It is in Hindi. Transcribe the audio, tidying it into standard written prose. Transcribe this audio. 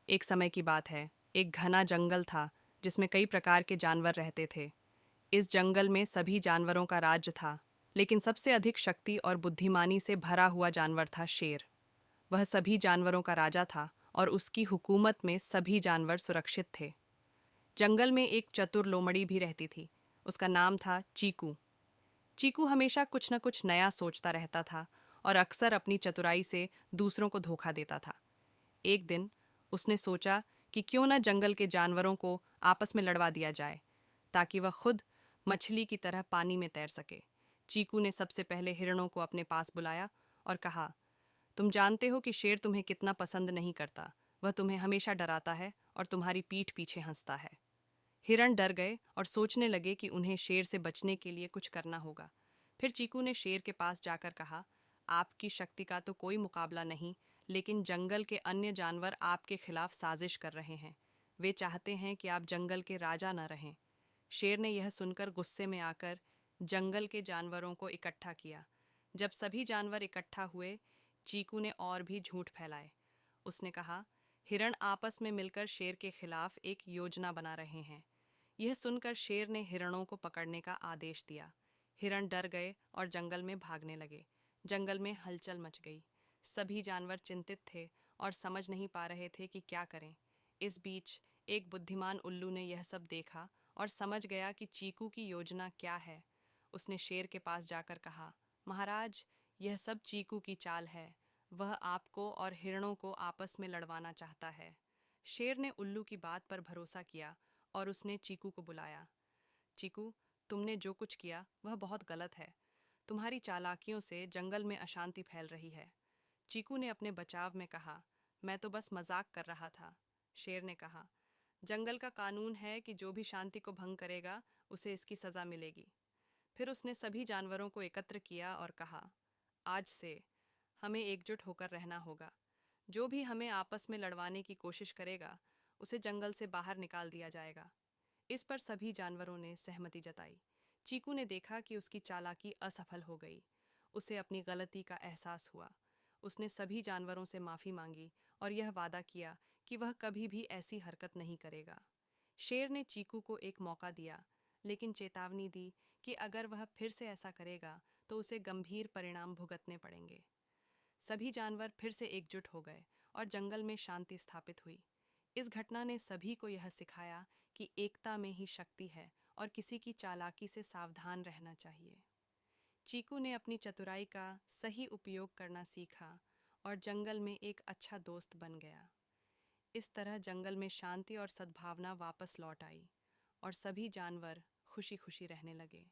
एक समय की बात है। एक घना जंगल था जिसमें कई प्रकार के जानवर रहते थे। इस जंगल में सभी जानवरों का राज्य था, लेकिन सबसे अधिक शक्ति और बुद्धिमानी से भरा हुआ जानवर था शेर। वह सभी जानवरों का राजा था और उसकी हुकूमत में सभी जानवर सुरक्षित थे। जंगल में एक चतुर लोमड़ी भी रहती थी। उसका नाम था चीकू। चीकू हमेशा कुछ न कुछ नया सोचता रहता था और अक्सर अपनी चतुराई से दूसरों को धोखा देता था। एक दिन उसने सोचा कि क्यों न जंगल के जानवरों को आपस में लड़वा दिया जाए, ताकि वह खुद मछली की तरह पानी में तैर सके। चीकू ने सबसे पहले हिरणों को अपने पास बुलाया और कहा, तुम जानते हो कि शेर तुम्हें कितना पसंद नहीं करता। वह तुम्हें हमेशा डराता है और तुम्हारी पीठ पीछे हंसता है। हिरण डर गए और सोचने लगे कि उन्हें शेर से बचने के लिए कुछ करना होगा। फिर चीकू ने शेर के पास जाकर कहा, आपकी शक्ति का तो कोई मुकाबला नहीं, लेकिन जंगल के अन्य जानवर आपके खिलाफ साजिश कर रहे हैं। वे चाहते हैं कि आप जंगल के राजा न रहें। शेर ने यह सुनकर गुस्से में आकर जंगल के जानवरों को इकट्ठा किया। जब सभी जानवर इकट्ठा हुए, चीकू ने और भी झूठ फैलाए। उसने कहा, हिरण आपस में मिलकर शेर के खिलाफ एक योजना बना रहे हैं। यह सुनकर शेर ने हिरणों को पकड़ने का आदेश दिया। हिरण डर गए और जंगल में भागने लगे। जंगल में हलचल मच गई। सभी जानवर चिंतित थे और समझ नहीं पा रहे थे कि क्या करें। इस बीच एक बुद्धिमान उल्लू ने यह सब देखा और समझ गया कि चीकू की योजना क्या है। उसने शेर के पास जाकर कहा, महाराज, यह सब चीकू की चाल है। वह आपको और हिरणों को आपस में लड़वाना चाहता है। शेर ने उल्लू की बात पर भरोसा किया और उसने चीकू को बुलाया। चीकू, तुमने जो कुछ किया वह बहुत गलत है। तुम्हारी चालाकियों से जंगल में अशांति फैल रही है। चीकू ने अपने बचाव में कहा, मैं तो बस मजाक कर रहा था। शेर ने कहा, जंगल का कानून है कि जो भी शांति को भंग करेगा उसे इसकी सजा मिलेगी। फिर उसने सभी जानवरों को एकत्र किया और कहा, आज से हमें एकजुट होकर रहना होगा। जो भी हमें आपस में लड़वाने की कोशिश करेगा उसे जंगल से बाहर निकाल दिया जाएगा। इस पर सभी जानवरों ने सहमति जताई। चीकू ने देखा कि उसकी चालाकी असफल हो गई। उसे अपनी गलती का एहसास हुआ। उसने सभी जानवरों से माफ़ी मांगी और यह वादा किया कि वह कभी भी ऐसी हरकत नहीं करेगा। शेर ने चीकू को एक मौका दिया, लेकिन चेतावनी दी कि अगर वह फिर से ऐसा करेगा तो उसे गंभीर परिणाम भुगतने पड़ेंगे। सभी जानवर फिर से एकजुट हो गए और जंगल में शांति स्थापित हुई। इस घटना ने सभी को यह सिखाया कि एकता में ही शक्ति है और किसी की चालाकी से सावधान रहना चाहिए। चीकू ने अपनी चतुराई का सही उपयोग करना सीखा और जंगल में एक अच्छा दोस्त बन गया। इस तरह जंगल में शांति और सद्भावना वापस लौट आई और सभी जानवर खुशी खुशी रहने लगे।